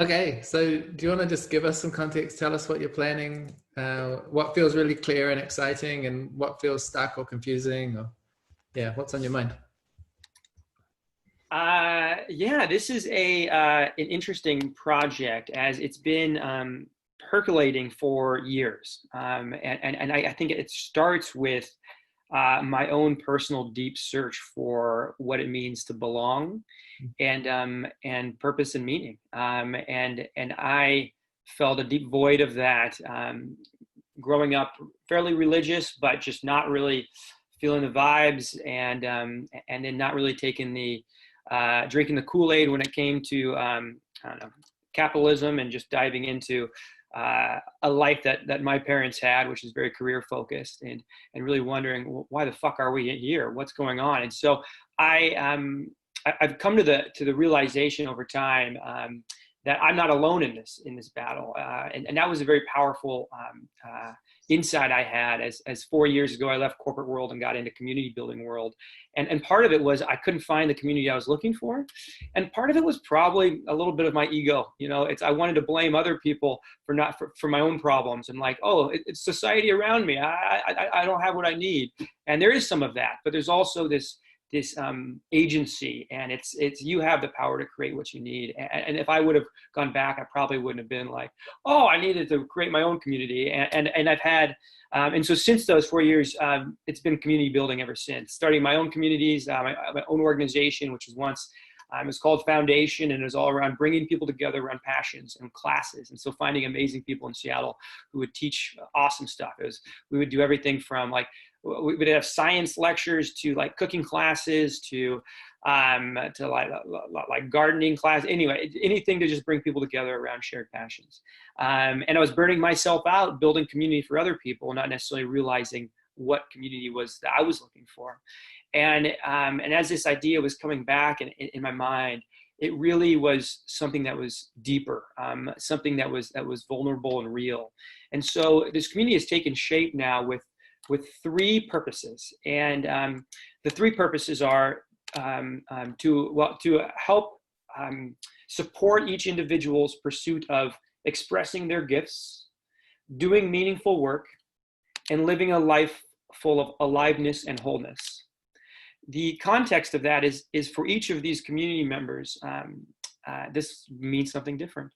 Okay, so do you want to just give us some context? Tell us what you're planning, what feels really clear and exciting, and what feels stuck or confusing, or yeah, what's on your mind? Yeah, this is a an interesting project as it's been percolating for years, and I think it starts with my own personal deep search for what it means to belong and purpose and meaning, and I felt a deep void of that growing up, fairly religious, but just not really feeling the vibes, and then not really taking the drinking the Kool-Aid when it came to I don't know, capitalism, and just diving into a life that my parents had, which is very career focused, and really wondering, well, why the fuck are we here? What's going on? And so I I've come to the realization over time that I'm not alone in this battle, and that was a very powerful insight I had as 4 years ago I left corporate world and got into community building world, and part of it was I couldn't find the community I was looking for, and part of it was probably a little bit of my ego. It's I wanted to blame other people for not for my own problems, and like, oh, it's society around me. I don't have what I need, and there is some of that, but there's also this agency, and it's you have the power to create what you need. And if I would have gone back, I probably wouldn't have been like, oh, I needed to create my own community. And I've had and so since those 4 years, it's been community building ever since. Starting my own communities, my own organization, which was once it was called Foundation, and it was all around bringing people together around passions and classes. And so finding amazing people in Seattle who would teach awesome stuff. We would do everything from like, we would have science lectures to like cooking classes to like gardening class. Anyway, anything to just bring people together around shared passions. And I was burning myself out building community for other people, not necessarily realizing what community was that I was looking for. And as this idea was coming back in my mind, it really was something that was deeper, something that was vulnerable and real. And so this community has taken shape now with three purposes, and the three purposes are to help support each individual's pursuit of expressing their gifts, doing meaningful work, and living a life full of aliveness and wholeness. The context of that is for each of these community members, this means something different.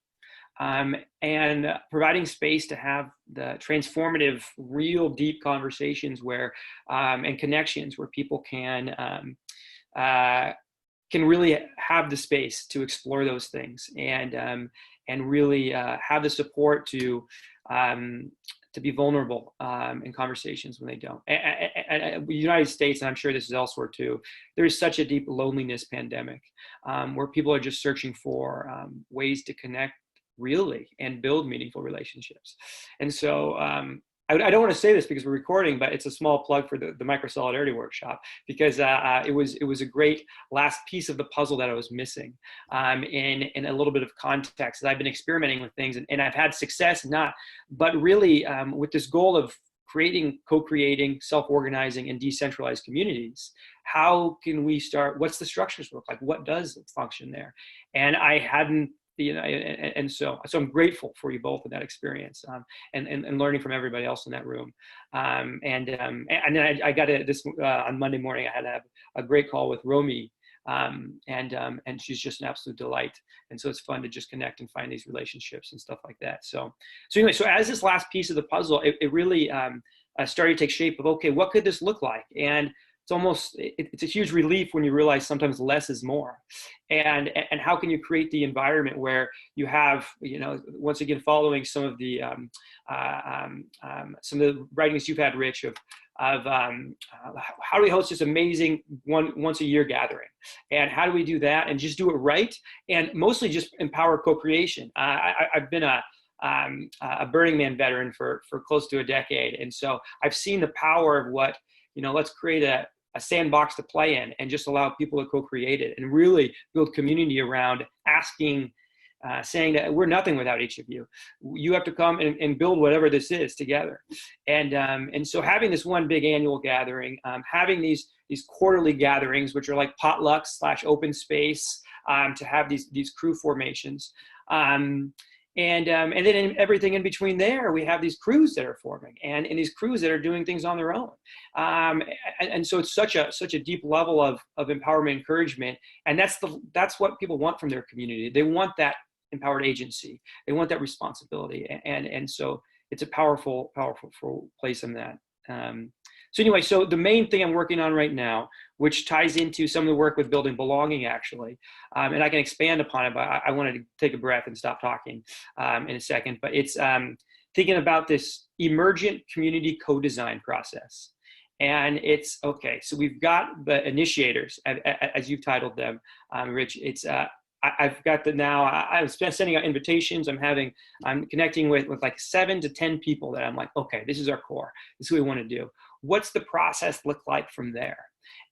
And providing space to have the transformative, real deep conversations where and connections where people can really have the space to explore those things, and really have the support to be vulnerable in conversations when they don't. And the United States, and I'm sure this is elsewhere too, there is such a deep loneliness pandemic where people are just searching for ways to connect really and build meaningful relationships. And so I don't want to say this because we're recording, but it's a small plug for the micro solidarity workshop, because it was a great last piece of the puzzle that I was missing in a little bit of context. I've been experimenting with things, and I've had success, but really with this goal of co-creating, self-organizing, and decentralized communities. How can we start? What's the structures look like? What does function there? And I hadn't, and so I'm grateful for you both in that experience, and learning from everybody else in that room. And then I got this on Monday morning. I had to have a great call with Romy, and she's just an absolute delight. And so it's fun to just connect and find these relationships and stuff like that. So anyway, so as this last piece of the puzzle, it really started to take shape of, okay, what could this look like? And it's a huge relief when you realize sometimes less is more, and how can you create the environment where you have, once again, following some of the writings you've had, Rich, of how do we host this amazing once a year gathering, and how do we do that and just do it right, and mostly just empower co-creation. I've been a Burning Man veteran for close to a decade, and so I've seen the power of what, let's create a sandbox to play in and just allow people to co-create it and really build community around asking, saying that we're nothing without each of you. You have to come and build whatever this is together. And so having this one big annual gathering, having these quarterly gatherings, which are like potlucks / open space, to have these crew formations. And then in everything in between there, we have these crews that are forming, and these crews that are doing things on their own. And so it's such a deep level of empowerment, encouragement, and that's what people want from their community. They want that empowered agency. They want that responsibility, and so it's a powerful place in that. So anyway, so the main thing I'm working on right now, which ties into some of the work with building belonging, actually, and I can expand upon it, but I wanted to take a breath and stop talking in a second. But it's thinking about this emergent community co-design process. And it's, okay, so we've got the initiators, as you've titled them, Rich. It's I've got now, I'm sending out invitations. I'm connecting with like 7 to 10 people that I'm like, okay, this is our core. This is what we want to do. What's the process look like from there?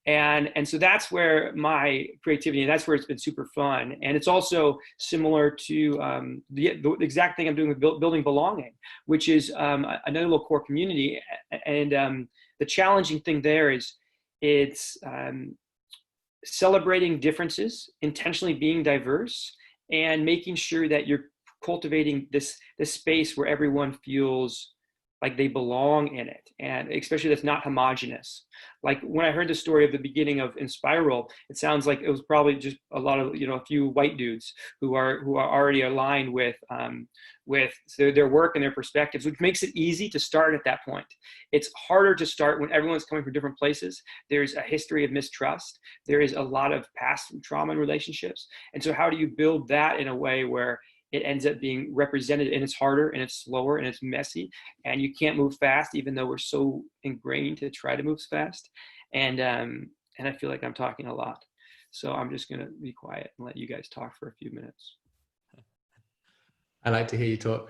And so that's where my creativity, and that's where it's been super fun. And it's also similar to the exact thing I'm doing with building belonging, which is another little core community. And the challenging thing there is it's celebrating differences, intentionally being diverse, and making sure that you're cultivating this space where everyone feels like they belong in it, and especially that's not homogenous. Like when I heard the story of the beginning of Inspiral, it sounds like it was probably just a lot of, a few white dudes who are already aligned with their work and their perspectives, which makes it easy to start at that point. It's harder to start when everyone's coming from different places. There's a history of mistrust. There is a lot of past trauma in relationships. And so how do you build that in a way where it ends up being represented, and it's harder and it's slower and it's messy, and you can't move fast, even though we're so ingrained to try to move fast. And I feel like I'm talking a lot. So I'm just gonna be quiet and let you guys talk for a few minutes. I like to hear you talk.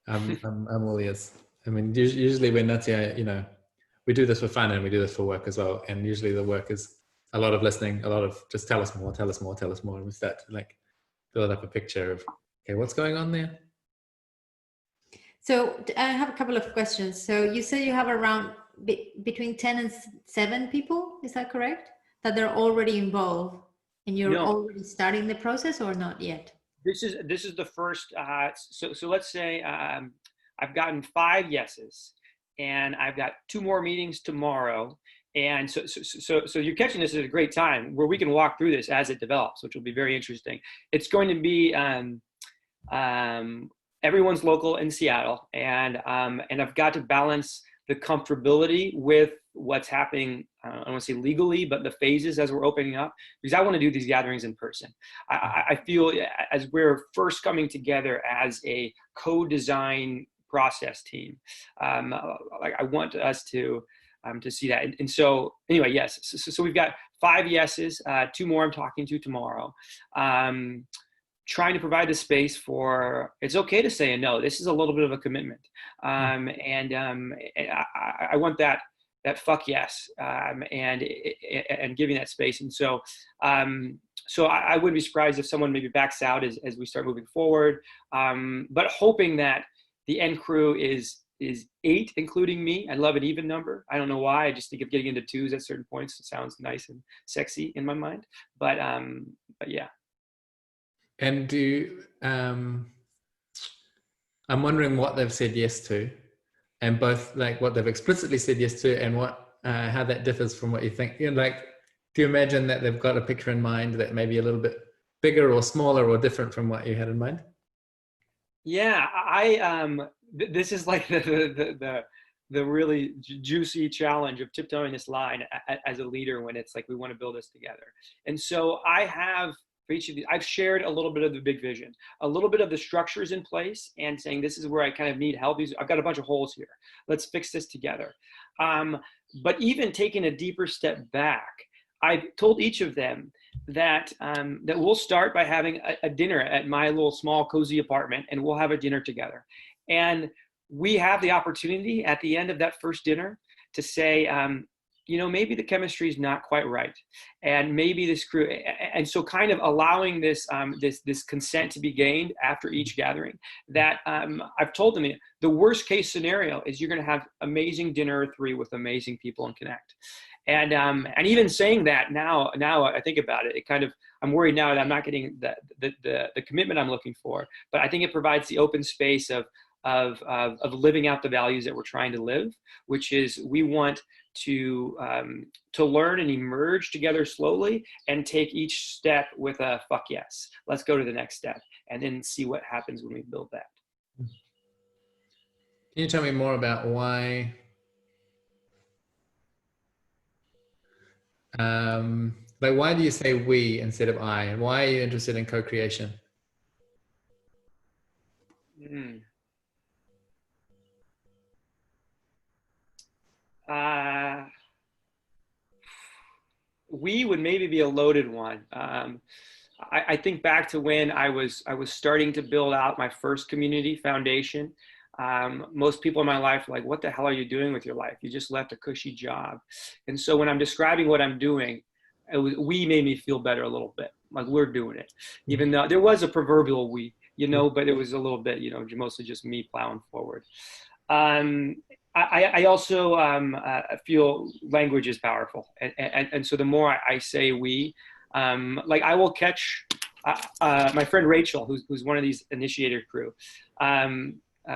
I'm all ears. I mean, usually we're not, we do this for fun and we do this for work as well. And usually the work is a lot of listening, a lot of just tell us more. And we start to like build up a picture of, okay, what's going on there? So I have a couple of questions. So you say you have around between 10 and 7 people, is that correct? That they're already involved and you're already starting the process, or not yet? This is the first, so let's say I've gotten 5 yeses, and I've got 2 more meetings tomorrow. And so you're catching this at a great time where we can walk through this as it develops, which will be very interesting. It's going to be, everyone's local in Seattle, and I've got to balance the comfortability with what's happening. I don't want to say legally, but the phases as we're opening up, because I want to do these gatherings in person. I feel as we're first coming together as a co-design process team, like I want us to see that. And so anyway, yes. So we've got 5 yeses, 2 more I'm talking to tomorrow. Trying to provide the space for, it's okay to say a no. This is a little bit of a commitment. And I want that fuck yes, and giving that space. And so I wouldn't be surprised if someone maybe backs out as we start moving forward, but hoping that the end crew is 8, including me. I love an even number. I don't know why. I just think of getting into 2s at certain points. It sounds nice and sexy in my mind, but yeah. And I'm wondering what they've said yes to, and both like what they've explicitly said yes to, and how that differs from what you think. Like, do you imagine that they've got a picture in mind that may be a little bit bigger or smaller or different from what you had in mind? Yeah, this is like the really juicy challenge of tiptoeing this line as a leader when it's like we want to build this together. And so I have, for each of these, I've shared a little bit of the big vision, a little bit of the structures in place, and saying this is where I kind of need help. I've got a bunch of holes here. Let's fix this together. But even taking a deeper step back, I've told each of them that we'll start by having a dinner at my little small cozy apartment, and we'll have a dinner together. And we have the opportunity at the end of that first dinner to say, maybe the chemistry is not quite right, and maybe this crew, and so kind of allowing this consent to be gained after each gathering. That I've told them the worst case scenario is you're going to have amazing dinner or 3 with amazing people and connect. And even saying that now I think about it, it kind of I'm worried now that I'm not getting the commitment I'm looking for. But I think it provides the open space of living out the values that we're trying to live, which is we want to learn and emerge together slowly and take each step with a fuck yes. Let's go to the next step and then see what happens when we build that. Can you tell me more about why why do you say we instead of I? And why are you interested in co-creation? We would maybe be a loaded one. I think back to when I was starting to build out my first community foundation. Most people in my life are like, what the hell are you doing with your life? You just left a cushy job. And so when I'm describing what I'm doing, we made me feel better a little bit, like we're doing it. Even though there was a proverbial we, but it was a little bit, mostly just me plowing forward. I also feel language is powerful. And so the more I say we, like I will catch my friend Rachel, who's one of these initiator crew.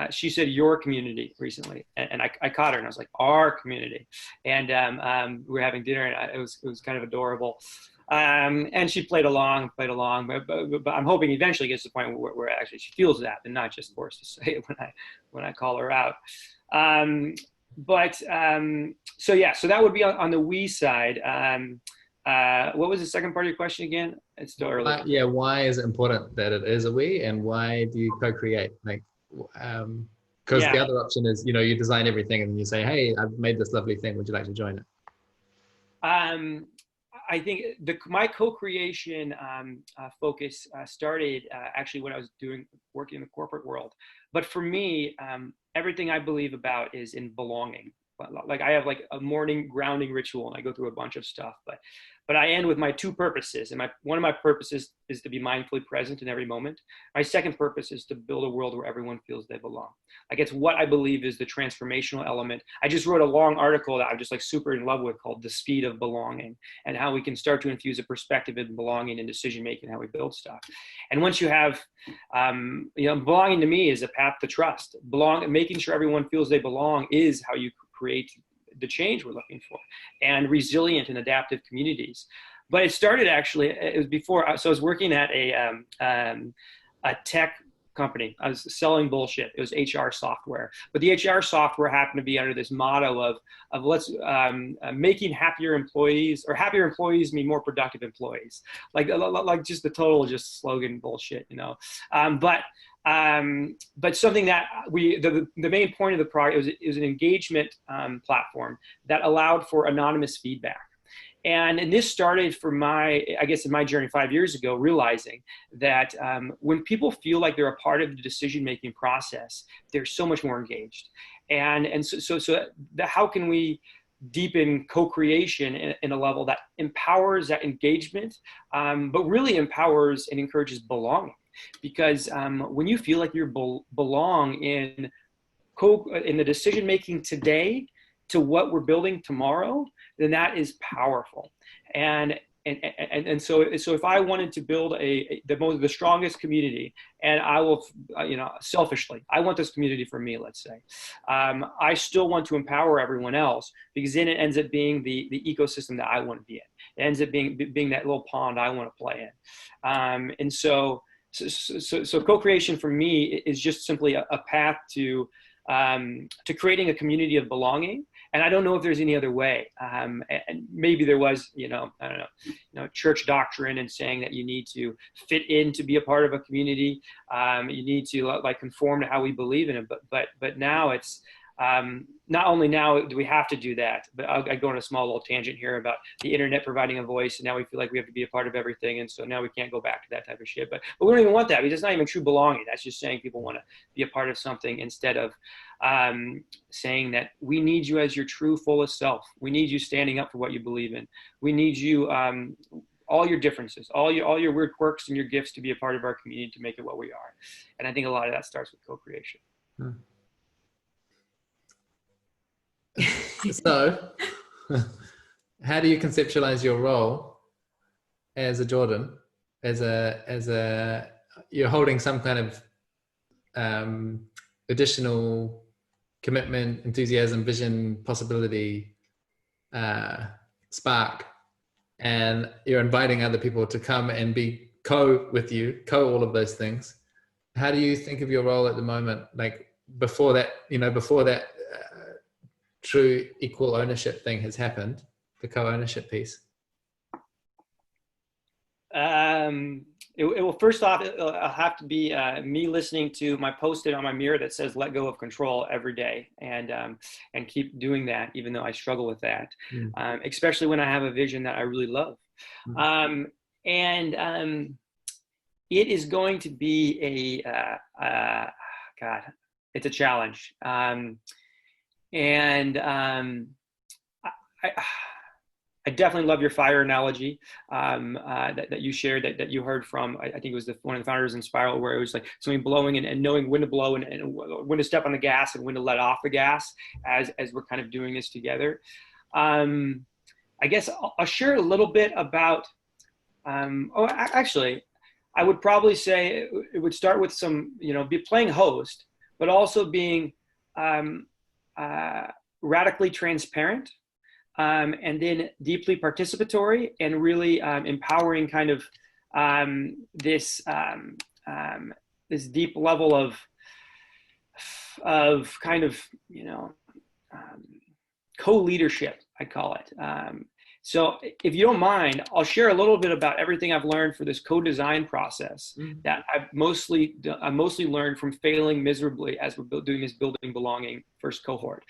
She said your community recently, and I caught her and I was like, our community. And we were having dinner and it was kind of adorable. And she played along, but I'm hoping eventually gets to the point where actually she feels that and not just forced to say it when I call her out. So that would be on the we side. What was the second part of your question again? It's still early. Why is it important that it is a we, and why do you co-create? Because the other option is, you design everything and you say, hey, I've made this lovely thing. Would you like to join it? I think my co-creation focus started actually when I was working in the corporate world. But for me, everything I believe about is in belonging. Like I have like a morning grounding ritual and I go through a bunch of stuff, but I end with my two purposes. And one of my purposes is to be mindfully present in every moment. My second purpose is to build a world where everyone feels they belong. Like it's what I believe is the transformational element. I just wrote a long article that I'm just like super in love with called The Speed of Belonging, and how we can start to infuse a perspective in belonging and decision-making, how we build stuff. And once you have, belonging to me is a path to trust. Making sure everyone feels they belong is how you create the change we're looking for, and resilient and adaptive communities. But it started actually, it was before, so I was working at a tech company. I was selling bullshit. It was HR software, but the HR software happened to be under this motto of let's making happier employees, or happier employees mean more productive employees. Like just the total just slogan bullshit, But something that the main point of the product was an engagement platform that allowed for anonymous feedback. And this started in my journey 5 years ago, realizing that when people feel like they're a part of the decision-making process, they're so much more engaged. And so how can we deepen co-creation in a level that empowers that engagement, but really empowers and encourages belonging? Because when you feel like you belong in the decision-making today to what we're building tomorrow, then that is powerful. And so if I wanted to build the strongest community, and I will, selfishly, I want this community for me, let's say, I still want to empower everyone else, because then it ends up being the ecosystem that I want to be in. It ends up being that little pond I want to play in. So co-creation for me is just simply a path to creating a community of belonging. And I don't know if there's any other way. And maybe there was, I don't know, church doctrine and saying that you need to fit in to be a part of a community. You need to conform to how we believe in it. But now it's, not only now do we have to do that, but I go on a small little tangent here about the internet providing a voice, and now we feel like we have to be a part of everything, and so now we can't go back to that type of shit. But we don't even want that, because it's not even true belonging. That's just saying people want to be a part of something, instead of saying that we need you as your true fullest self. We need you standing up for what you believe in. We need you, all your differences, all your weird quirks and your gifts, to be a part of our community, to make it what we are. And I think a lot of that starts with co-creation. So, how do you conceptualize your role as a Jordan as you're holding some kind of additional commitment, enthusiasm, vision, possibility, spark, and you're inviting other people to come and be with you, all of those things. How do you think of your role at the moment? Like before that, true equal ownership thing has happened, the co-ownership piece. It will first off, it'll have to be me listening to my post-it on my mirror that says "Let go of control" every day, and keep doing that, even though I struggle with that, especially when I have a vision that I really love. It is going to be it's a challenge, I definitely love your fire analogy that you shared, that you heard from, I think it was one of the founders in Spiral, where it was like something blowing and knowing when to blow and when to step on the gas and when to let off the gas as we're kind of doing this together. I guess I'll share a little bit about, actually, I would probably say it would start with some, be playing host, but also being radically transparent, and then deeply participatory, and really empowering kind of this deep level of kind of co-leadership, I call it. So if you don't mind, I'll share a little bit about everything I've learned for this co-design process that I mostly learned from failing miserably as we're doing this Building Belonging first cohort.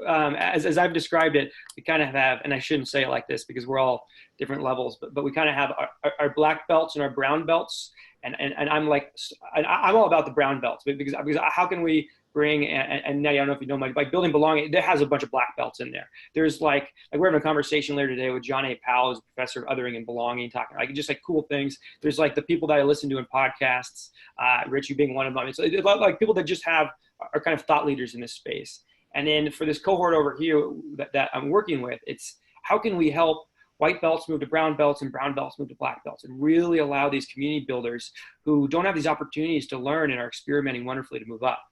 As I've described it, we kind of have, and I shouldn't say it like this because we're all different levels, but we kind of have our black belts and our brown belts. And I'm all about the brown belts because how can we bring, and Nettie, I don't know if you know, like Building Belonging, there has a bunch of black belts in there. There's like we're having a conversation later today with John A. Powell, who's a professor of othering and belonging, talking like just like cool things. There's like the people that I listen to in podcasts, Rich, you being one of them. It's like people that just are kind of thought leaders in this space. And then for this cohort over here that I'm working with, it's how can we help white belts move to brown belts and brown belts move to black belts, and really allow these community builders who don't have these opportunities to learn and are experimenting wonderfully to move up.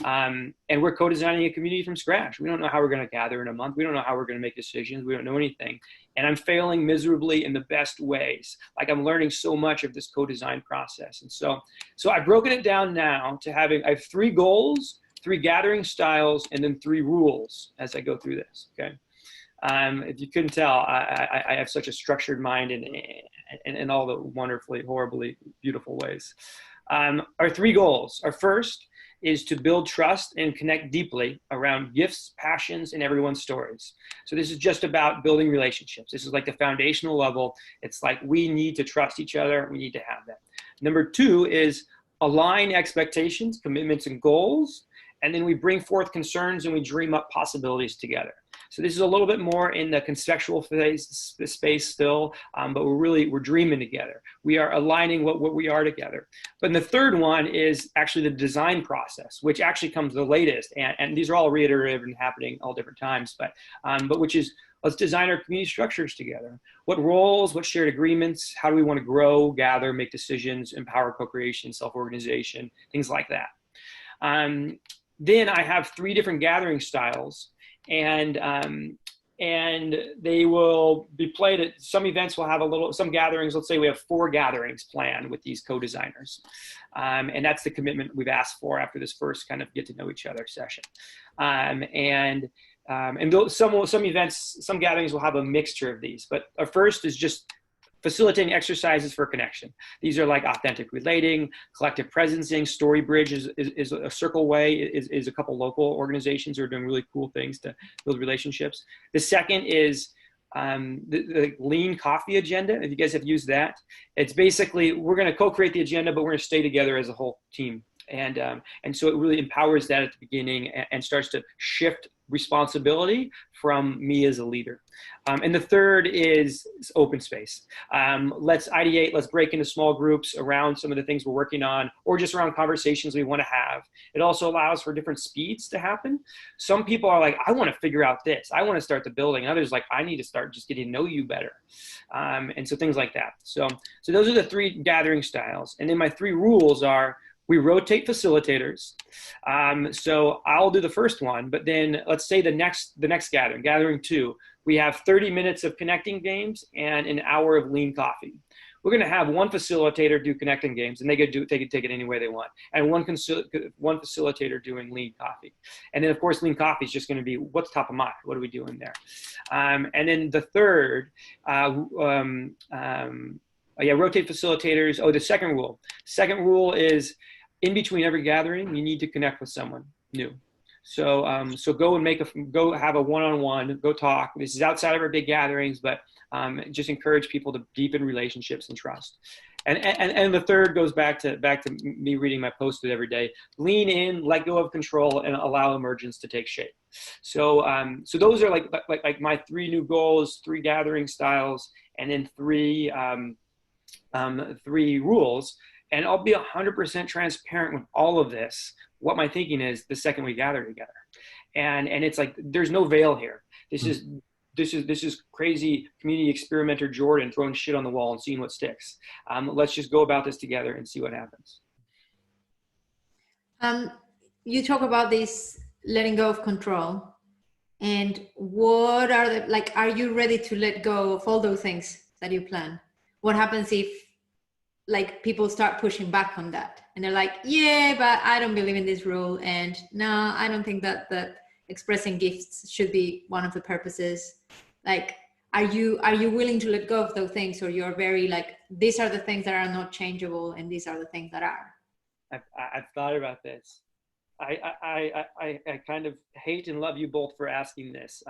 And we're co-designing a community from scratch. We don't know how we're going to gather in a month. We don't know how we're going to make decisions. We don't know anything. And I'm failing miserably in the best ways. Like I'm learning so much of this co-design process. And so I've broken it down now to I have 3 goals, 3 gathering styles, and then 3 rules as I go through this. Okay. If you couldn't tell, I have such a structured mind in all the wonderfully, horribly beautiful ways. Our 3 goals. Our first is to build trust and connect deeply around gifts, passions, and everyone's stories. So this is just about building relationships. This is like the foundational level. It's like we need to trust each other. We need to have that. Number 2 is align expectations, commitments, and goals. And then we bring forth concerns and we dream up possibilities together. So this is a little bit more in the conceptual space still, but we're dreaming together. We are aligning what we are together. But the third one is actually the design process, which actually comes the latest. And these are all reiterative and happening all different times, but which is, let's design our community structures together. What roles, what shared agreements, how do we want to grow, gather, make decisions, empower co-creation, self-organization, things like that. Then I have 3 different gathering styles, and they will be played at some events. Will have some gatherings. Let's say we have 4 gatherings planned with these co-designers, and that's the commitment we've asked for after this first kind of get to know each other session. And some events, some gatherings will have a mixture of these. But our first is just facilitating exercises for connection. These are like authentic relating, collective presencing, Story Bridge is a circle way, is a couple local organizations who are doing really cool things to build relationships. The second is the Lean Coffee Agenda. If you guys have used that, it's basically, we're going to co-create the agenda, but we're going to stay together as a whole team. And so it really empowers that at the beginning and starts to shift responsibility from me as a leader. And the third is open space. Let's ideate, let's break into small groups around some of the things we're working on, or just around conversations we want to have. It also allows for different speeds to happen. Some people are like, I want to figure out this. I want to start the building. Others like, I need to start just getting to know you better. And so things like that. So those are the 3 gathering styles. And then my 3 rules are, we rotate facilitators. So I'll do the first one, but then let's say the next gathering 2, we have 30 minutes of connecting games and an hour of lean coffee. We're going to have one facilitator do connecting games, and they could take it any way they want, and one facilitator doing lean coffee. And then of course lean coffee is just going to be what's top of mind. What are we doing there? And then the third, rotate facilitators. Oh, the second rule. Second rule is, in between every gathering, you need to connect with someone new. So go have a one-on-one, go talk. This is outside of our big gatherings, but just encourage people to deepen relationships and trust. And the third goes back to me reading my post-it every day. Lean in, let go of control, and allow emergence to take shape. So those are like my 3 new goals, 3 gathering styles, and then 3 rules. And I'll be 100% transparent with all of this. What my thinking is the second we gather together, and it's like there's no veil here. This is crazy community experimenter Jordan throwing shit on the wall and seeing what sticks. Let's just go about this together and see what happens. You talk about this letting go of control, and what are are you ready to let go of all those things that you plan? What happens if people start pushing back on that, and they're like, yeah, but I don't believe in this rule, and no, I don't think that expressing gifts should be one of the purposes. Are you willing to let go of those things, or you're very these are the things that are not changeable and these are the things that are? I've thought about this. I kind of hate and love you both for asking this,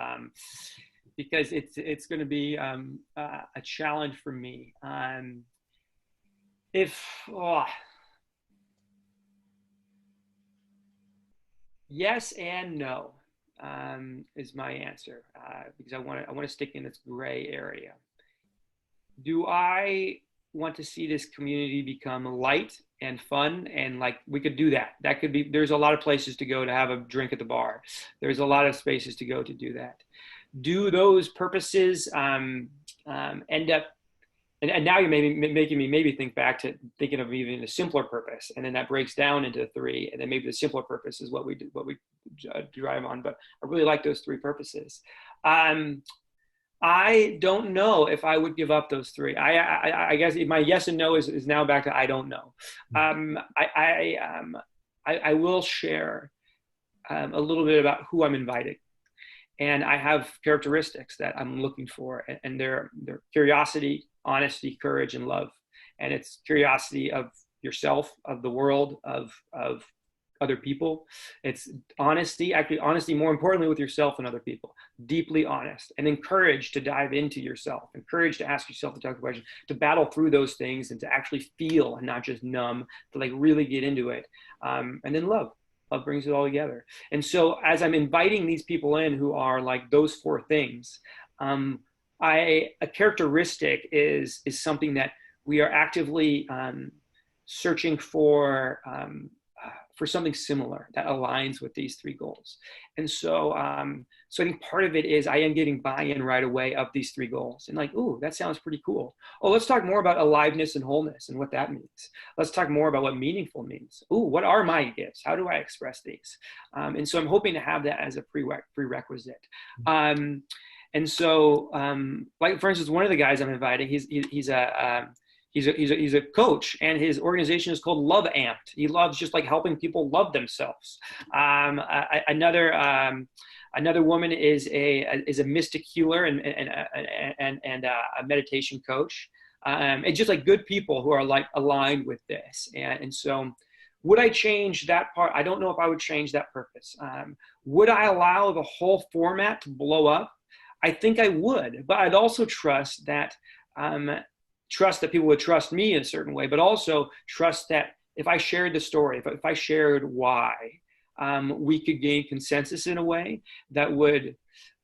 because it's going to be a challenge for me. Yes and no is my answer, because I want to stick in this gray area. Do I want to see this community become light and fun? And we could do that. That could be, there's a lot of places to go to have a drink at the bar. There's a lot of spaces to go to do that. Do those purposes end up, and now you're making me maybe think back to thinking of even a simpler purpose, and then that breaks down into 3, and then maybe the simpler purpose is what we drive on. But I really like those 3 purposes. I don't know if I would give up those 3. I guess my yes and no is now back to I don't know. I will share a little bit about who I'm inviting. And I have characteristics that I'm looking for, and they're curiosity, honesty, courage, and love. And it's curiosity of yourself, of the world, of other people. It's honesty, actually honesty more importantly with yourself and other people, deeply honest, and then courage to dive into yourself, and courage to ask yourself the tough questions, to battle through those things and to actually feel and not just numb, to really get into it. And then love. Love brings it all together. And so as I'm inviting these people in who are those 4 things, a characteristic is something that we are actively searching for something similar that aligns with these 3 goals. And so I think part of it is I am getting buy-in right away of these 3 goals, and ooh, that sounds pretty cool. Oh, let's talk more about aliveness and wholeness and what that means. Let's talk more about what meaningful means. Ooh, what are my gifts? How do I express these? And so I'm hoping to have that as a prerequisite. And so, for instance, one of the guys I'm inviting, he's a coach, and his organization is called Love Amped. He loves just helping people love themselves. Another woman is a mystic healer and a meditation coach. And just good people who are aligned with this. And so would I change that part? I don't know if I would change that purpose. Would I allow the whole format to blow up? I think I would, but I'd also trust that people would trust me in a certain way, but also trust that if I shared the story, if I shared why, we could gain consensus in a way that would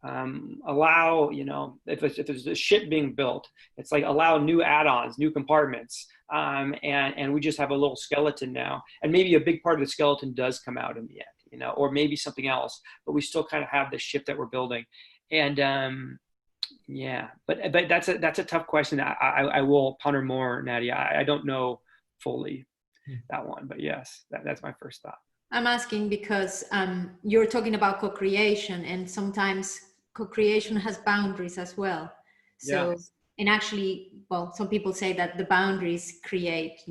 allow, if there's a ship being built, it's like allow new add-ons, new compartments, and we just have a little skeleton now, and maybe a big part of the skeleton does come out in the end, or maybe something else, but we still kind of have the ship that we're building. And yeah, but that's a tough question. I will ponder more, Nadia. I don't know fully that one, but yes, that's my first thought. I'm asking because you're talking about co-creation, and sometimes co-creation has boundaries as well. So, and actually, well, some people say that the boundaries create,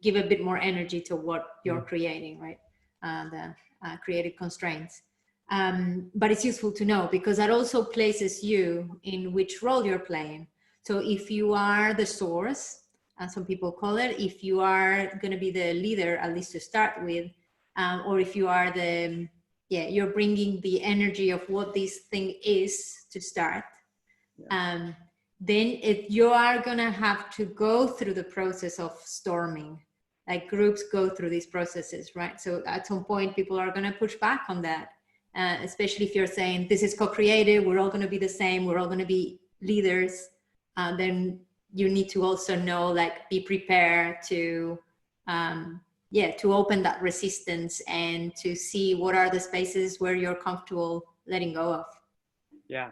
give a bit more energy to what you're creating, right? The creative constraints. But it's useful to know because that also places you in which role you're playing. So if you are the source, as some people call it, if you are going to be the leader, at least to start with, or if you are you're bringing the energy of what this thing is to start, then you are going to have to go through the process of storming. Like groups go through these processes, right? So at some point, people are going to push back on that, especially if you're saying, this is co-creative, we're all going to be the same, we're all going to be leaders. Then you need to also know, like, be prepared to to open that resistance and to see what are the spaces where you're comfortable letting go of. Yeah,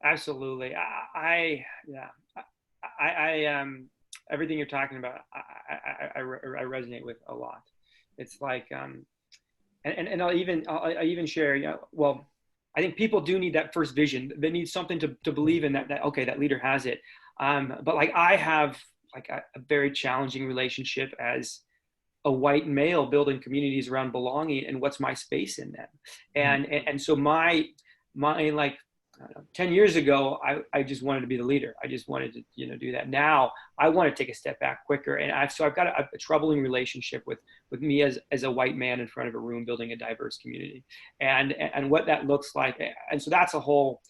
absolutely. I everything you're talking about, I resonate with a lot. It's like, and I'll even share, well, I think people do need that first vision. They need something to believe in that okay, that leader has it. But like I have like a very challenging relationship as a white male building communities around belonging and what's my space in them. And so my like, I don't know, 10 years ago, I just wanted to be the leader. I just wanted to, do that. Now I want to take a step back quicker. And I've got a troubling relationship with me as a white man in front of a room, building a diverse community and what that looks like. And so that's a whole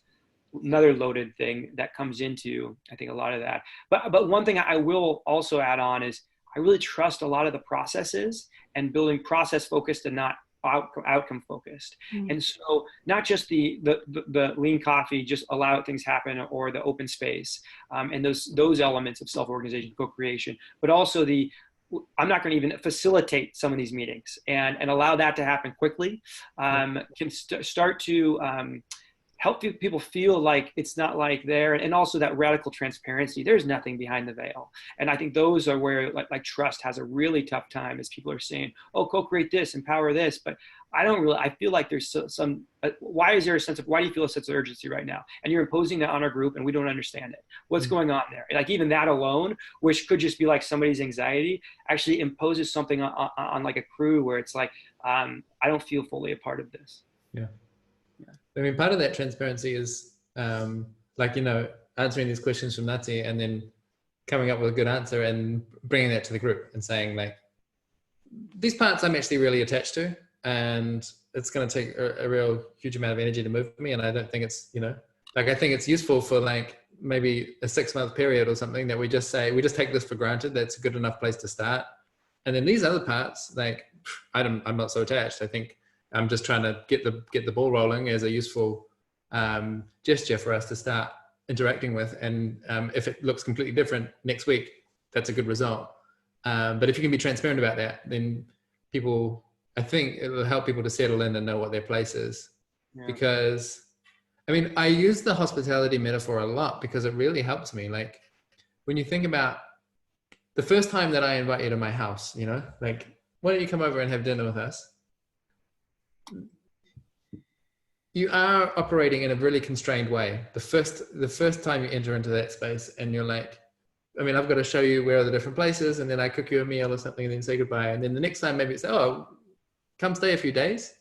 another loaded thing that comes into, I think, a lot of that. But one thing I will also add on is I really trust a lot of the processes and building process focused and not outcome focused. And so not just the lean coffee, just allow things happen, or the open space and those elements of self-organization, co-creation, but also I'm not going to even facilitate some of these meetings and allow that to happen quickly, can start to help people feel like it's not like there, and also that radical transparency. There's nothing behind the veil. And I think those are where like trust has a really tough time, as people are saying, oh, co-create this, empower this. But I feel like there's some, why do you feel a sense of urgency right now? And you're imposing that on our group and we don't understand it. What's going on there? Like even that alone, which could just be like somebody's anxiety, actually imposes something on like a crew where it's like, I don't feel fully a part of this. Yeah. I mean, part of that transparency is answering these questions from Nati and then coming up with a good answer and bringing that to the group and saying, like, these parts I'm actually really attached to, and it's going to take a real huge amount of energy to move me. And I don't think it's, I think it's useful for like maybe a 6-month period or something that we just take this for granted. That's a good enough place to start. And then these other parts, like, I'm not so attached. I think I'm just trying to get the ball rolling as a useful gesture for us to start interacting with. And if it looks completely different next week, that's a good result. But if you can be transparent about that, then I think it will help people to settle in and know what their place is. Yeah. Because, I mean, I use the hospitality metaphor a lot because it really helps me. Like when you think about the first time that I invite you to my house, like, why don't you come over and have dinner with us? You are operating in a really constrained way. The first time you enter into that space and you're like, I mean, I've got to show you where are the different places, and then I cook you a meal or something and then say goodbye. And then the next time maybe it's, oh, come stay a few days.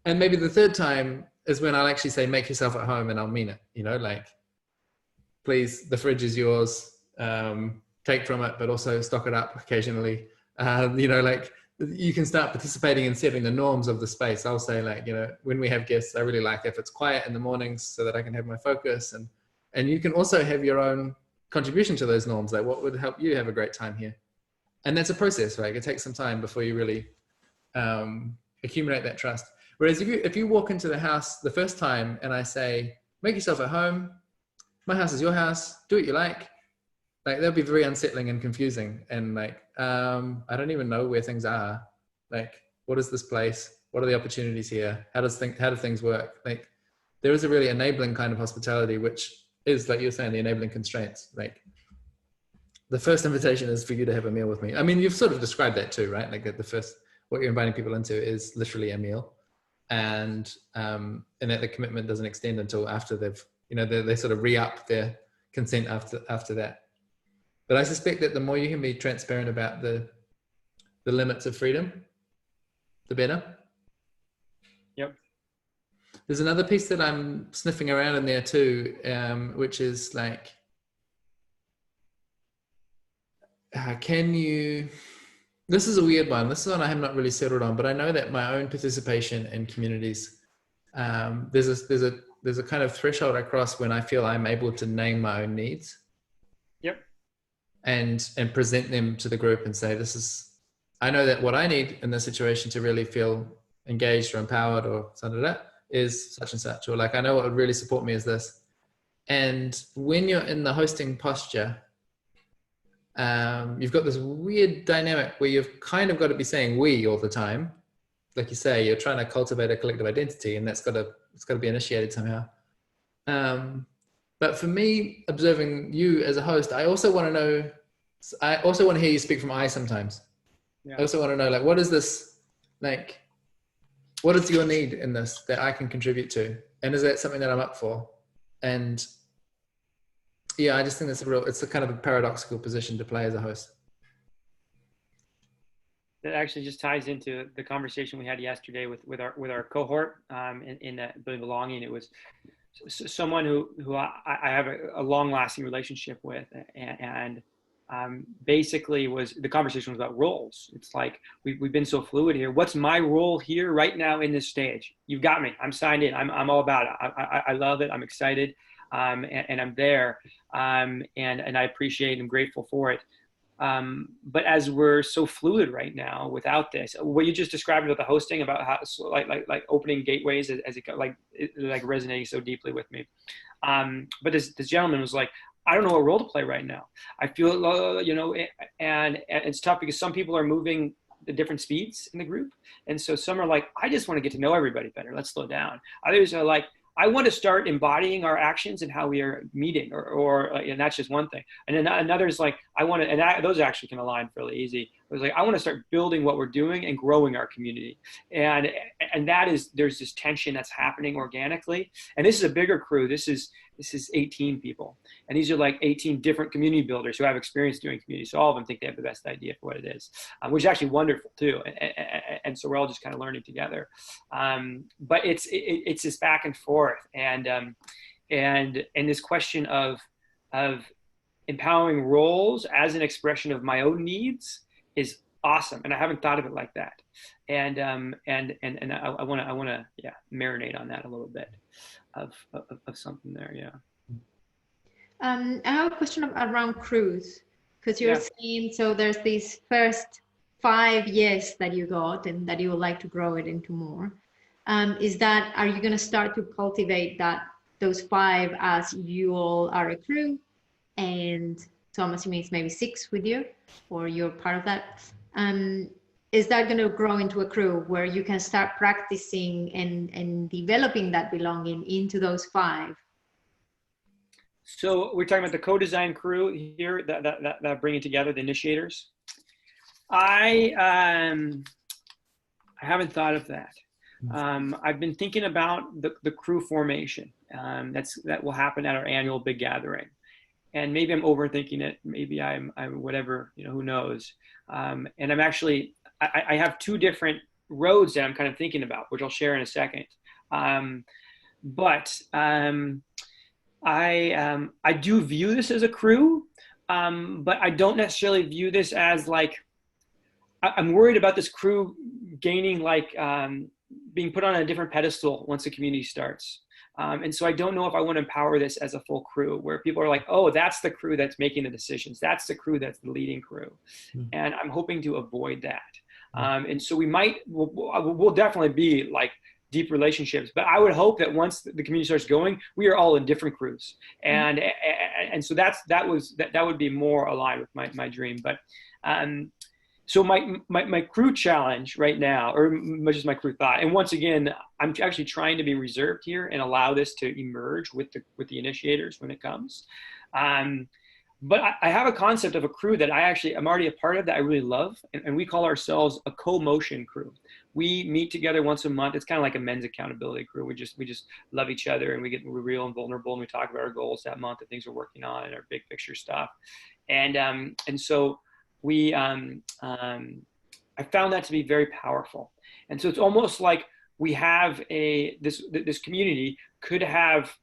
And maybe the third time is when I'll actually say, make yourself at home, and I'll mean it, like, please, the fridge is yours, take from it, but also stock it up occasionally. Like, you can start participating in setting the norms of the space. I'll say, like, when we have guests, I really like if it's quiet in the mornings so that I can have my focus. And you can also have your own contribution to those norms. Like, what would help you have a great time here? And that's a process, right? It takes some time before you really accumulate that trust. Whereas if you walk into the house the first time and I say, make yourself at home, my house is your house, do what you like that'll be very unsettling and confusing. And I don't even know where things are. Like, what is this place? What are the opportunities here? How do things work? Like, there is a really enabling kind of hospitality, which is, like you're saying, the enabling constraints. Like, the first invitation is for you to have a meal with me. I mean, you've sort of described that too, right? Like what you're inviting people into is literally a meal. And that the commitment doesn't extend until after they sort of re-up their consent after that. But I suspect that the more you can be transparent about the limits of freedom, the better. Yep. There's another piece that I'm sniffing around in there too, which is like, this is a weird one. This is one I have not really settled on, but I know that my own participation in communities, there's a kind of threshold I cross when I feel I'm able to name my own needs. Yep. And present them to the group and say, I know that what I need in this situation to really feel engaged or empowered or something like that is such and such, or like, I know what would really support me is this. And when you're in the hosting posture, you've got this weird dynamic where you've kind of got to be saying we all the time. Like you say, you're trying to cultivate a collective identity, and it's got to be initiated somehow. But for me, observing you as a host, I also want to hear you speak from I sometimes. Yeah. I also want to know, like, what is this, like, what is your need in this that I can contribute to? And is that something that I'm up for? And yeah, I just think it's a kind of a paradoxical position to play as a host. That actually just ties into the conversation we had yesterday with our cohort in belonging. It was someone who I have a long-lasting relationship with, and basically the conversation was about roles. It's like, we've been so fluid here. What's my role here right now in this stage? You've got me. I'm signed in. I'm all about it. I love it. I'm excited, and I'm there, and I appreciate and I'm grateful for it. But as we're so fluid right now without this, what you just described about the hosting, about how like opening gateways as it resonating so deeply with me. But this gentleman was like, I don't know what role to play right now. I feel, and it's tough because some people are moving at different speeds in the group. And so some are like, I just want to get to know everybody better. Let's slow down. Others are like, I want to start embodying our actions and how we are meeting, and that's just one thing. And then another is like, those actually can align fairly easy. It was like, I want to start building what we're doing and growing our community. And there's this tension that's happening organically. And this is a bigger crew. This is 18 people. And these are like 18 different community builders who have experience doing community. So all of them think they have the best idea for what it is, which is actually wonderful too. And so we're all just kind of learning together. But it's this back and forth. And this question of empowering roles as an expression of my own needs is awesome. And I haven't thought of it like that. And I want to marinate on that a little bit of something there. Yeah. I have a question around crews, because you're saying, so there's these first 5 years that you got and that you would like to grow it into more. Are you going to start to cultivate those 5 as you all are a crew? And so I'm assuming it's maybe 6 with you, or you're part of that. Is that going to grow into a crew where you can start practicing and developing that belonging into those 5? So we're talking about the co-design crew here that bring it together, the initiators. I haven't thought of that. I've been thinking about the crew formation that will happen at our annual big gathering. And maybe I'm overthinking it. Maybe I'm whatever, who knows. And I'm actually, I have 2 different roads that I'm kind of thinking about, which I'll share in a second. But I do view this as a crew, but I don't necessarily view this as like, I'm worried about this crew gaining being put on a different pedestal once the community starts. And so I don't know if I want to empower this as a full crew where people are like, oh, that's the crew that's making the decisions. That's the crew that's the leading crew. And I'm hoping to avoid that. And so we'll definitely be like deep relationships, but I would hope that once the community starts going, we are all in different crews. And so that would be more aligned with my dream. But so my crew challenge right now, or just my crew thought, and once again, I'm actually trying to be reserved here and allow this to emerge with the initiators when it comes. But I have a concept of a crew that I'm already a part of that I really love, and we call ourselves a co-motion crew. We meet together once a month. It's kind of like a men's accountability crew. We just love each other, and we're real and vulnerable, and we talk about our goals that month, the things we're working on, and our big picture stuff. And so we I found that to be very powerful. And so it's almost like we have this community could have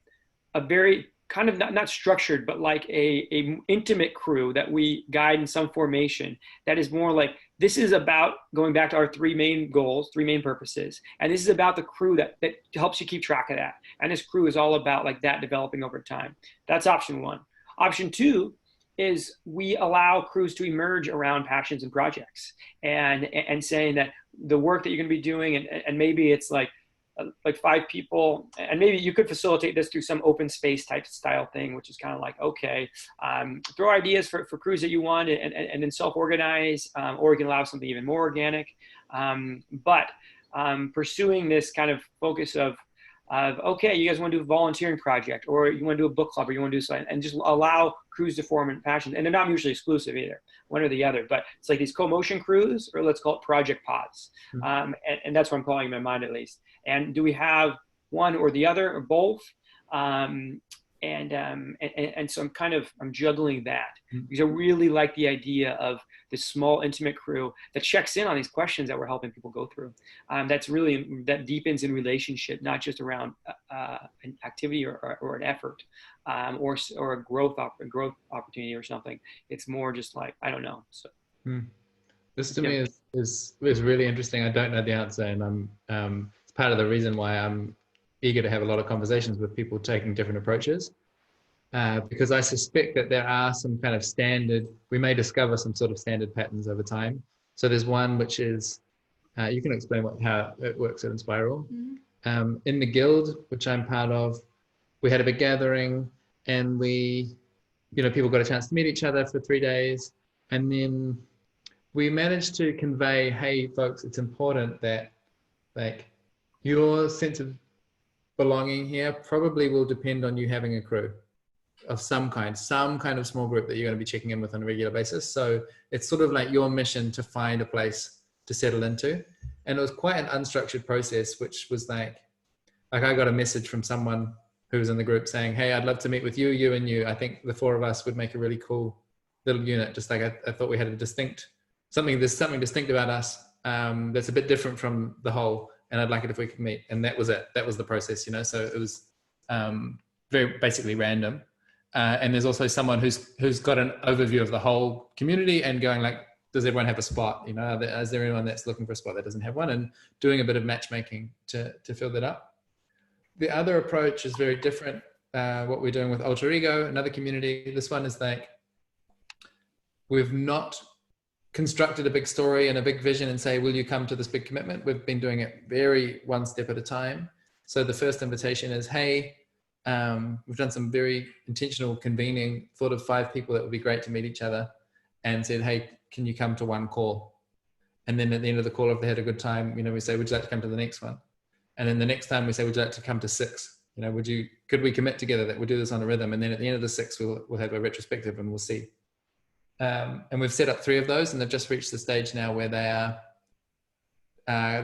a very kind of not structured, but like a intimate crew that we guide in some formation that is more like, this is about going back to our three main goals, three main purposes. And this is about the crew that helps you keep track of that. And this crew is all about like that developing over time. That's option one. Option two is we allow crews to emerge around passions and projects and saying that the work that you're going to be doing, and maybe it's like 5 people, and maybe you could facilitate this through some open space type style thing, which is kind of like, okay, throw ideas for crews that you want and then self-organize, or you can allow something even more organic. But pursuing this kind of focus of, okay, you guys want to do a volunteering project, or you want to do a book club, or you want to do something, and just allow crews to form in passion. And they're not mutually exclusive either, one or the other, but it's like these co-motion crews, or let's call it project pods. And that's what I'm calling in my mind, at least. And do we have one or the other, or both? And so I'm juggling that, because I really like the idea of this small, intimate crew that checks in on these questions that we're helping people go through. That deepens in relationship, not just around an activity or an effort, or a growth opportunity or something. It's more just like, I don't know. So this to me is really interesting. I don't know the answer, and it's part of the reason why I'm eager to have a lot of conversations with people taking different approaches, because I suspect that there are some kind of we may discover some sort of standard patterns over time. So there's one which is, you can explain how it works at Inspiral. In the guild, which I'm part of, we had a big gathering, and people got a chance to meet each other for 3 days, and then we managed to convey, hey folks, it's important that like your sense of belonging here probably will depend on you having a crew of some kind of small group that you're going to be checking in with on a regular basis. So it's sort of like your mission to find a place to settle into. And it was quite an unstructured process, which was like I got a message from someone who was in the group saying, hey, I'd love to meet with you, you and you. I think the 4 of us would make a really cool little unit. Just like I thought we had there's something distinct about us that's a bit different from the whole, and I'd like it if we could meet. And that was it. That was the process, so it was very basically random. And there's also someone who's got an overview of the whole community and going like, does everyone have a spot? Is there anyone that's looking for a spot that doesn't have one, and doing a bit of matchmaking to fill that up. The other approach is very different. What we're doing with Alter Ego, another community. This one is like, we've not constructed a big story and a big vision and say, will you come to this big commitment? We've been doing it very one step at a time. So the first invitation is, hey, we've done some very intentional convening, thought of 5 people that would be great to meet each other, and said, hey, can you come to one call? And then at the end of the call, if they had a good time, we say, would you like to come to the next one? And then the next time we say, would you like to come to 6? Could we commit together that we'll do this on a rhythm? And then at the end of the 6, we'll have a retrospective and we'll see. And we've set up 3 of those, and they've just reached the stage now where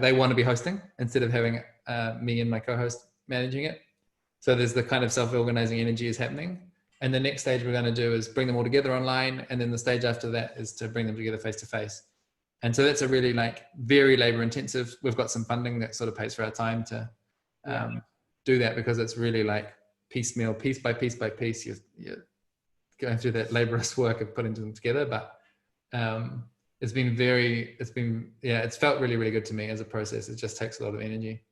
they want to be hosting instead of having me and my co-host managing it. So there's the kind of self-organizing energy is happening. And the next stage we're going to do is bring them all together online. And then the stage after that is to bring them together face to face. And so that's a really very labor intensive. We've got some funding that sort of pays for our time to do that, because it's really like piecemeal, piece by piece by piece. You're going through that laborious work of putting them together. But it's felt really, really good to me as a process. It just takes a lot of energy.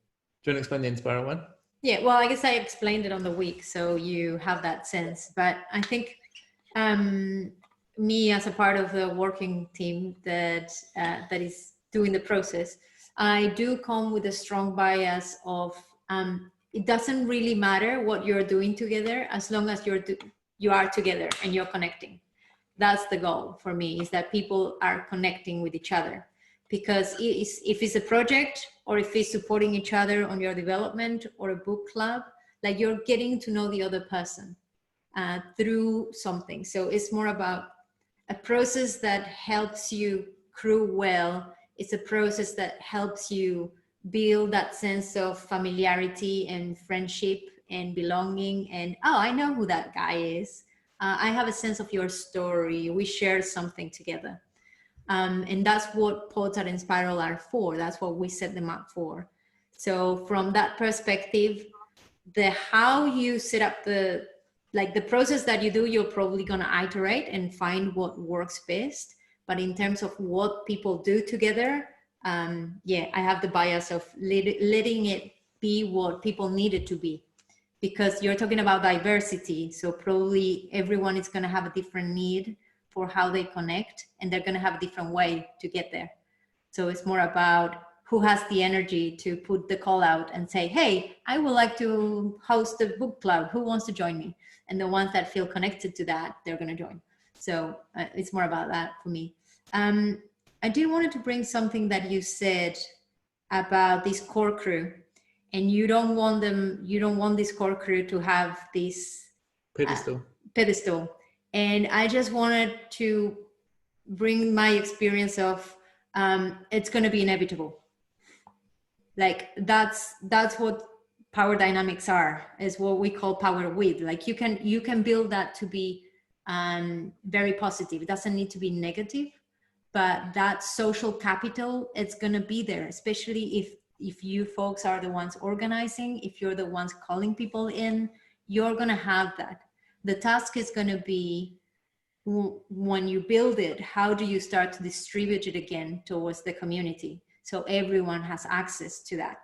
Do you want to explain the Inspiral one? Yeah, well, I guess I explained it on the week, so you have that sense. But I think me as a part of the working team that is doing the process, I do come with a strong bias of it doesn't really matter what you're doing together as long as you are together and you're connecting. That's the goal for me, is that people are connecting with each other. Because if it's a project or if it's supporting each other on your development or a book club, like you're getting to know the other person through something. So it's more about a process that helps you crew well. It's a process that helps you build that sense of familiarity and friendship and belonging. And, oh, I know who that guy is. I have a sense of your story. We share something together. And that's what Podcast and Spiral are for. That's what we set them up for. So from that perspective, how you set up the process that you do, you're probably going to iterate and find what works best. But in terms of what people do together, I have the bias of letting it be what people need it to be. Because you're talking about diversity. So probably everyone is going to have a different need for how they connect, and they're going to have a different way to get there. So it's more about who has the energy to put the call out and say, hey, I would like to host a book club. Who wants to join me? And the ones that feel connected to that, they're going to join. So it's more about that for me. I did wanted to bring something that you said about this core crew, and you don't want this core crew to have this pedestal. And I just wanted to bring my experience of it's going to be inevitable. Like that's what power dynamics are, is what we call power with. Like you can build that to be very positive. It doesn't need to be negative, but that social capital, it's going to be there, especially if you folks are the ones organizing, if you're the ones calling people in, you're going to have that. The task is going to be, when you build it, how do you start to distribute it again towards the community so everyone has access to that?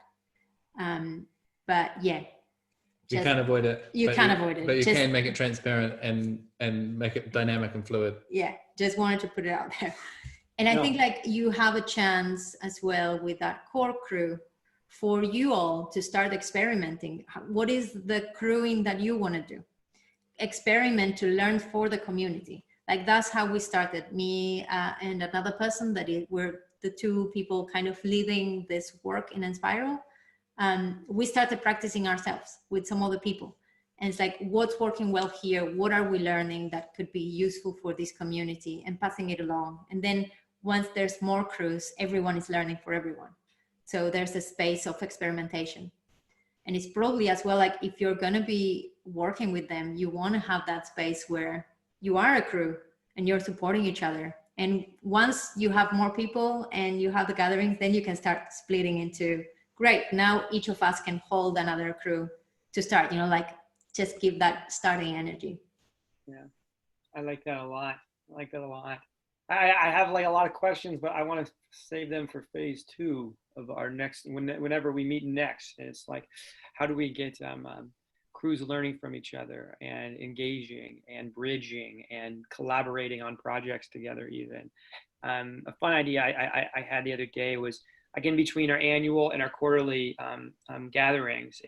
But yeah, you can't avoid it. You can't avoid it. But you can make it transparent and make it dynamic and fluid. Yeah, just wanted to put it out there. And I think like you have a chance as well with that core crew for you all to start experimenting. What is the crewing that you want to do? Experiment to learn for the community. Like that's how we started, me and another person we're the two people kind of leading this work in Inspiral. We started practicing ourselves with some other people. And it's like, what's working well here? What are we learning that could be useful for this community, and passing it along? And then once there's more crews, everyone is learning for everyone. So there's a space of experimentation. And it's probably as well, like if you're going to be working with them, you want to have that space where you are a crew and you're supporting each other. And once you have more people and you have the gatherings, then you can start splitting into, great, now each of us can hold another crew to start, like just give that starting energy. Yeah, I like that a lot. I have like a lot of questions, but I want to save them for phase 2 of our next, whenever we meet next. And it's like, how do we get crews learning from each other and engaging and bridging and collaborating on projects together even. A fun idea I had the other day was, again, between our annual and our quarterly gatherings,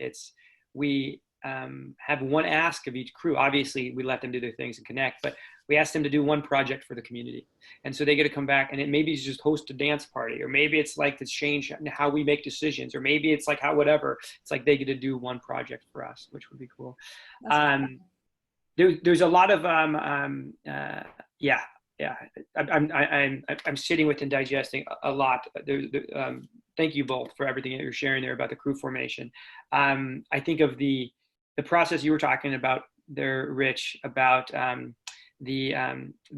we have one ask of each crew. Obviously, we let them do their things and connect, but we ask them to do one project for the community. And so they get to come back, and it maybe it's just host a dance party, or maybe it's like to change how we make decisions, or maybe it's like however, it's like they get to do one project for us, which would be cool. There's a lot of, I'm sitting with and digesting a lot. Thank you both for everything that you're sharing there about the crew formation. I think of the process you were talking about there, Rich, about the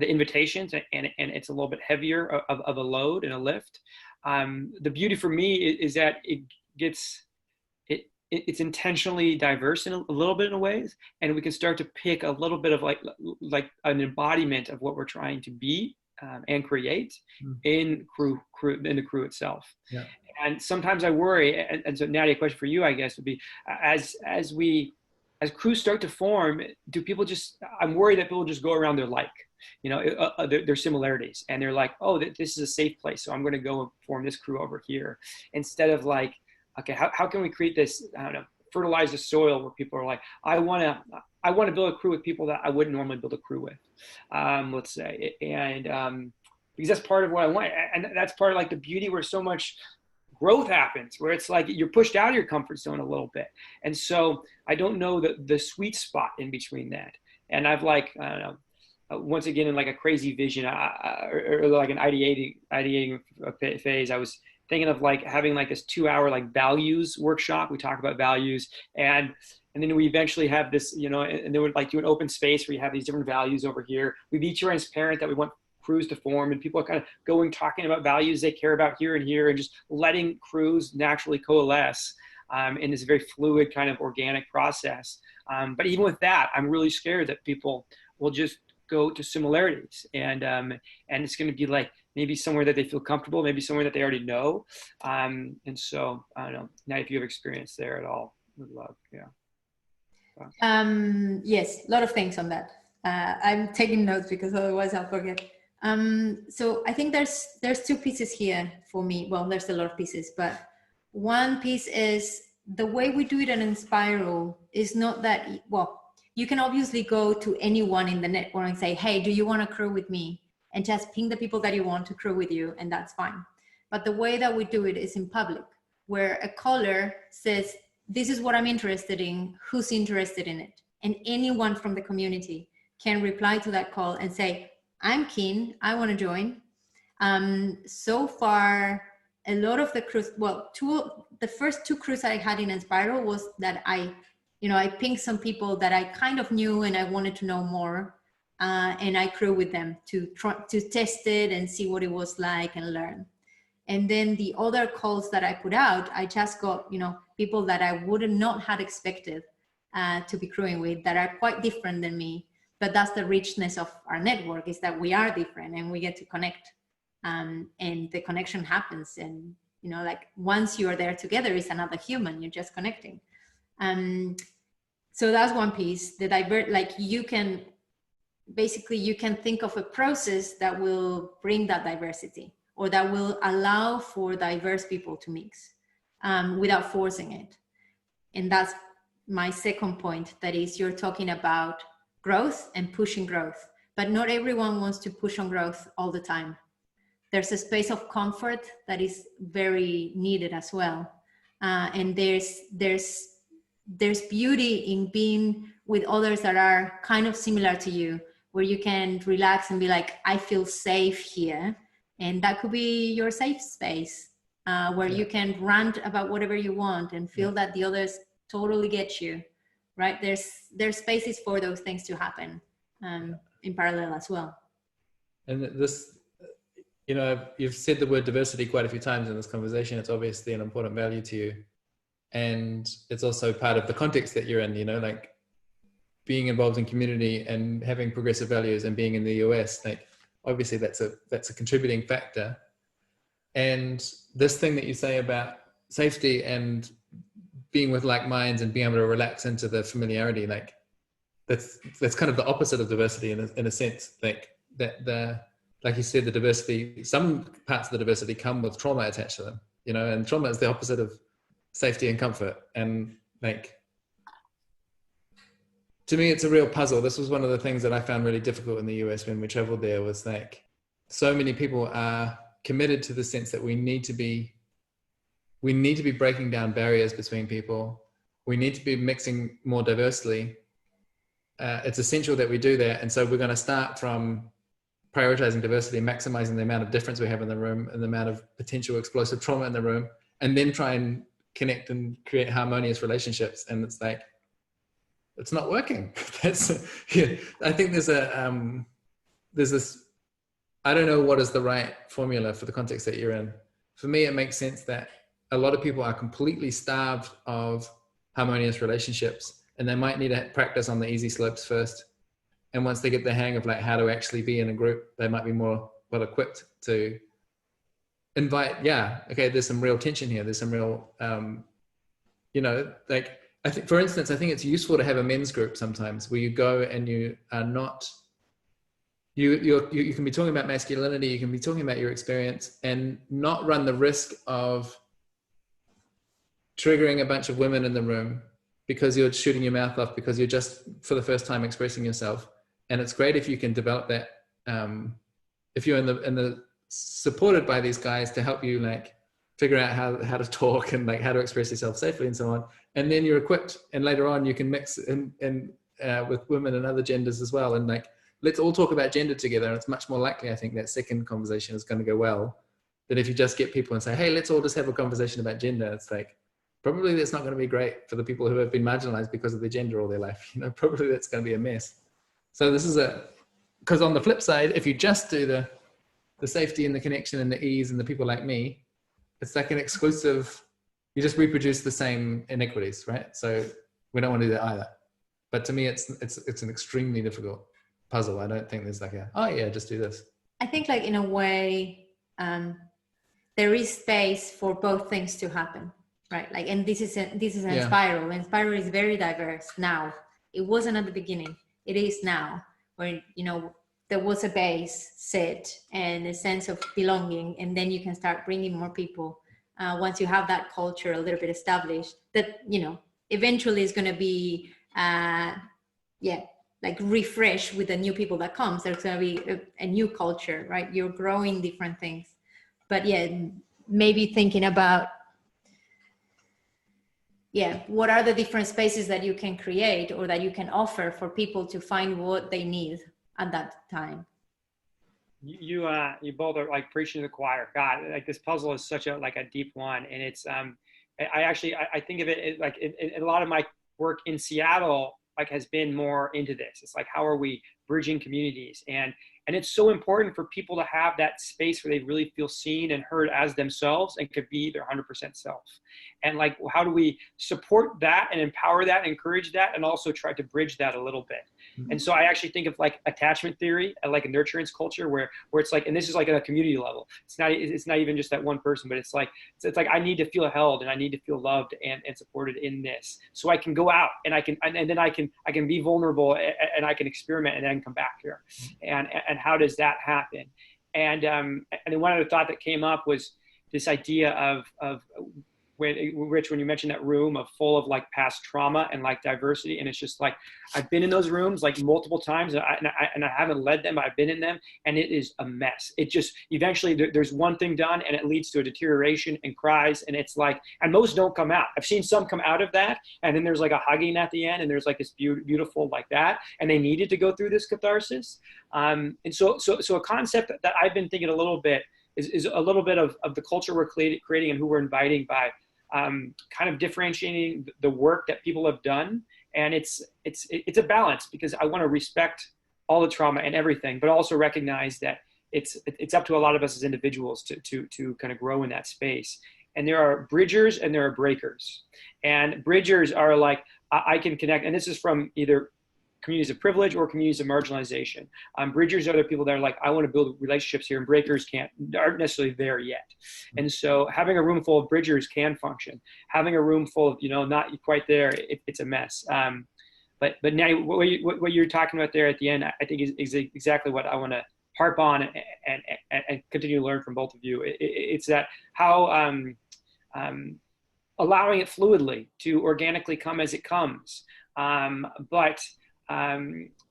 invitations, and it's a little bit heavier of a load and a lift. The beauty for me is that it's intentionally diverse in a little bit in ways, and we can start to pick a little bit of like an embodiment of what we're trying to be and create in the crew itself. Yeah. And sometimes I worry, and so Nadia, a question for you, I guess, would be, as we as crews start to form, do people just, I'm worried that people just go around their like, their similarities, and they're like, oh, this is a safe place, so I'm going to go and form this crew over here, instead of like, okay, how can we create this, I don't know, fertilize the soil where people are like, I want to build a crew with people that I wouldn't normally build a crew with, let's say, and because that's part of what I want, and that's part of like the beauty where so much growth happens, where it's like you're pushed out of your comfort zone a little bit. And so I don't know the sweet spot in between that. And I've like, I don't know, once again, in like a crazy vision, or like an ideating phase, I was thinking of like having like this 2-hour like values workshop. We talk about values, and then we eventually have this, and then we'd like do an open space where you have these different values over here. We'd be transparent that we want crews to form, and people are kind of talking about values they care about here and here, and just letting crews naturally coalesce in this very fluid kind of organic process. But even with that, I'm really scared that people will just go to similarities, and it's going to be like maybe somewhere that they feel comfortable, maybe somewhere that they already know. And so I don't know, now if you have experience there at all, would love. Yes, a lot of things on that. I'm taking notes because otherwise I'll forget. So I think there's two pieces here for me. Well, there's a lot of pieces, but one piece is the way we do it in Inspiral is not that, well, you can obviously go to anyone in the network and say, hey, do you want to crew with me? And just ping the people that you want to crew with you, and that's fine. But the way that we do it is in public, where a caller says, this is what I'm interested in, who's interested in it? And anyone from the community can reply to that call and say, I'm keen, I want to join. So far, a lot of the crews, well, the first 2 crews I had in Inspiral was that I pinged some people that I kind of knew and I wanted to know more. And I crew with them to test it and see what it was like and learn. And then the other calls that I put out, I just got, people that I would not have expected to be crewing with, that are quite different than me. But that's the richness of our network, is that we are different and we get to connect, and the connection happens. And, like once you're there together, it's another human, you're just connecting. So that's one piece. You can think of a process that will bring that diversity, or that will allow for diverse people to mix without forcing it. And that's my second point, that is, you're talking about growth and pushing growth, but not everyone wants to push on growth all the time. There's a space of comfort that is very needed as well. And there's beauty in being with others that are kind of similar to you, where you can relax and be like, I feel safe here. And that could be your safe space, where you can rant about whatever you want and feel that the others totally get you, right? There's spaces for those things to happen in parallel as well. And this, you've said the word diversity quite a few times in this conversation. It's obviously an important value to you. And it's also part of the context that you're in, like being involved in community and having progressive values and being in the US, like obviously that's a contributing factor. And this thing that you say about safety and being with like minds and being able to relax into the familiarity, like that's kind of the opposite of diversity in a sense, like like you said, the diversity, some parts of the diversity come with trauma attached to them, and trauma is the opposite of safety and comfort. And like, to me, it's a real puzzle. This was one of the things that I found really difficult in the US when we traveled there, was like, so many people are committed to the sense that we need to be breaking down barriers between people. We need to be mixing more diversely. It's essential that we do that. And so we're going to start from prioritizing diversity, maximizing the amount of difference we have in the room and the amount of potential explosive trauma in the room, and then try and connect and create harmonious relationships. And it's like, it's not working. I think there's this, I don't know what is the right formula for the context that you're in. For me, it makes sense that a lot of people are completely starved of harmonious relationships, and they might need to practice on the easy slopes first. And once they get the hang of like how to actually be in a group, they might be more well equipped to invite, okay, there's some real tension here. There's some real, like, I think, for instance, I think it's useful to have a men's group sometimes where you go and you are not, you can be talking about masculinity, you can be talking about your experience, and not run the risk of triggering a bunch of women in the room because you're shooting your mouth off because you're just for the first time expressing yourself. And it's great if you can develop that, if you're in the supported by these guys to help you like figure out how to talk and like how to express yourself safely and so on. And then you're equipped, and later on you can mix in with women and other genders as well. And like, let's all talk about gender together. And it's much more likely, I think, that second conversation is going to go well than if you just get people and say, hey, let's all just have a conversation about gender. It's like, probably that's not going to be great for the people who have been marginalized because of their gender all their life. You know, probably that's going to be a mess. So this is because on the flip side, if you just do the safety and the connection and the ease and the people like me, it's like an exclusive, you just reproduce the same inequities, right? So we don't want to do that either. But to me, it's an extremely difficult puzzle. I don't think there's like oh yeah, just do this. I think like in a way, there is space for both things to happen, right? Like, and this is a spiral, and spiral is very diverse now. It wasn't at the beginning. It is now, where, you know, there was a base set and a sense of belonging, and then you can start bringing more people once you have that culture a little bit established, that, you know, eventually is going to be like refresh with the new people that comes. There's going to be a new culture, right? You're growing different things. But yeah, maybe thinking about what are the different spaces that you can create or that you can offer for people to find what they need at that time. You both are like preaching to the choir. God, like this puzzle is such a deep one, and it's I think of it like in a lot of my work in Seattle like has been more into this. It's like, how are we bridging communities, and it's so important for people to have that space where they really feel seen and heard as themselves and could be their 100% self. And like, how do we support that and empower that and encourage that, and also try to bridge that a little bit? Mm-hmm. And so I actually think of like attachment theory and like a nurturance culture where it's like, and this is like at a community level. It's not even just that one person, but it's like I need to feel held and I need to feel loved and supported in this, so I can go out and then I can be vulnerable and I can experiment and then come back here. And how does that happen? And then one other thought that came up was this idea of Rich, when you mentioned that room full of like past trauma and like diversity, and it's just like, I've been in those rooms like multiple times, and I haven't led them, but I've been in them, and it is a mess. It just, eventually there's one thing done and it leads to a deterioration and cries, and it's like, and most don't come out. I've seen some come out of that, and then there's like a hugging at the end, and there's like this beautiful like that, and they needed to go through this catharsis. And so a concept that I've been thinking a little bit is a little bit of the culture we're creating and who we're inviting by kind of differentiating the work that people have done. And it's a balance, because I want to respect all the trauma and everything, but also recognize that it's up to a lot of us as individuals to kind of grow in that space. And there are bridgers and there are breakers. And bridgers are like, I can connect, and this is from either communities of privilege or communities of marginalization. Bridgers are the people that are like, I want to build relationships here, and breakers aren't necessarily there yet. And so having a room full of bridgers can function. Having a room full of, not quite there, it's a mess. But now what you're talking about there at the end, I think is exactly what I want to harp on and continue to learn from both of you. It's that how allowing it fluidly to organically come as it comes. But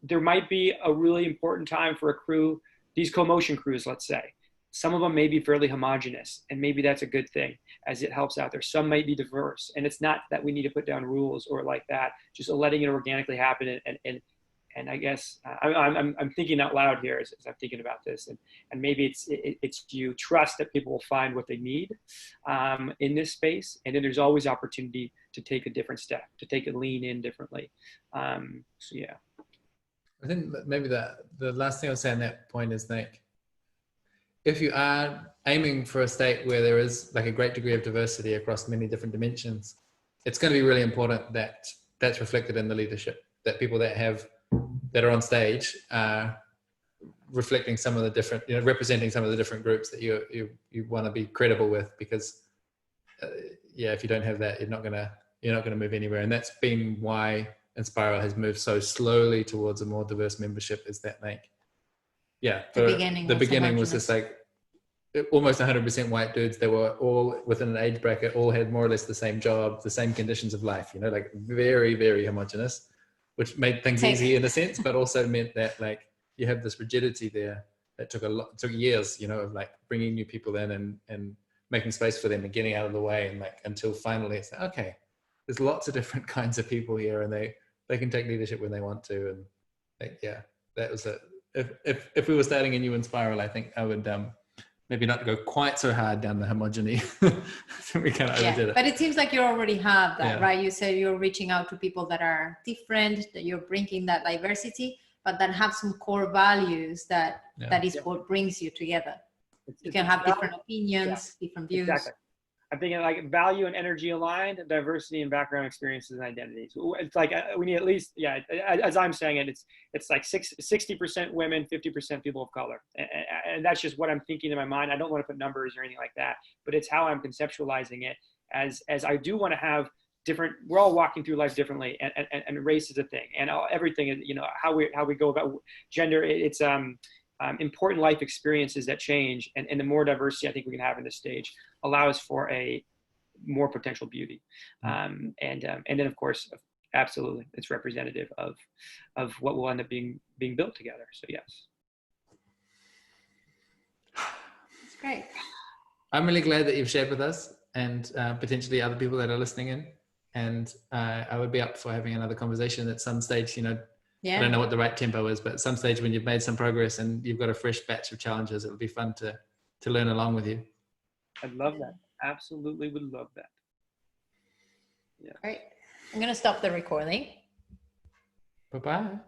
there might be a really important time for a crew, these co-motion crews, let's say. Some of them may be fairly homogenous, and maybe that's a good thing as it helps out there. Some might be diverse, and it's not that we need to put down rules or like that, just letting it organically happen. And I guess I'm thinking out loud here as I'm thinking about this, and maybe it's you trust that people will find what they need in this space, and then there's always opportunity to take a different step, to take a lean in differently. So yeah. I think that maybe the last thing I'll say on that point is like, if you are aiming for a state where there is like a great degree of diversity across many different dimensions, it's going to be really important that that's reflected in the leadership, that people that are on stage are reflecting some of the different, representing some of the different groups that you want to be credible with, because if you don't have that, you're not gonna you're not going to move anywhere. And that's been why Inspiral has moved so slowly towards a more diverse membership, is that like, yeah, the beginning was just like almost 100% white dudes. They were all within an age bracket, all had more or less the same job, the same conditions of life, you know, like very, very homogenous, which made things easy in a sense, but also meant that like you have this rigidity there that took years, you know, of like bringing new people in and making space for them and getting out of the way, and like until finally it's like, okay, there's lots of different kinds of people here, and they can take leadership when they want to. And like, yeah, that was it. If we were starting a new Inspiral, I think I would maybe not go quite so hard down the homogeny. We kind of overdid it. But it seems like you already have that, right? You said you're reaching out to people that are different, that you're bringing that diversity, but that have some core values that is what brings you together. You can have different opinions, different views. Exactly. I'm thinking like value and energy aligned, diversity and background experiences and identities. It's like we need at least, as I'm saying it, it's like 60% women, 50% people of color. And that's just what I'm thinking in my mind. I don't want to put numbers or anything like that, but it's how I'm conceptualizing it as I do want to have different, we're all walking through life differently, and race is a thing, and everything is, you know, how we go about gender. It's important life experiences that change, and the more diversity I think we can have in this stage allows for a more potential beauty. And then of course, absolutely, it's representative of what will end up being built together. So yes. That's great. I'm really glad that you've shared with us, and potentially other people that are listening in. And I would be up for having another conversation at some stage, you know. I don't know what the right tempo is, but at some stage when you've made some progress and you've got a fresh batch of challenges, it would be fun to learn along with you. I'd love that. Absolutely would love that. Yeah. Great. I'm going to stop the recording. Bye-bye.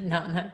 No.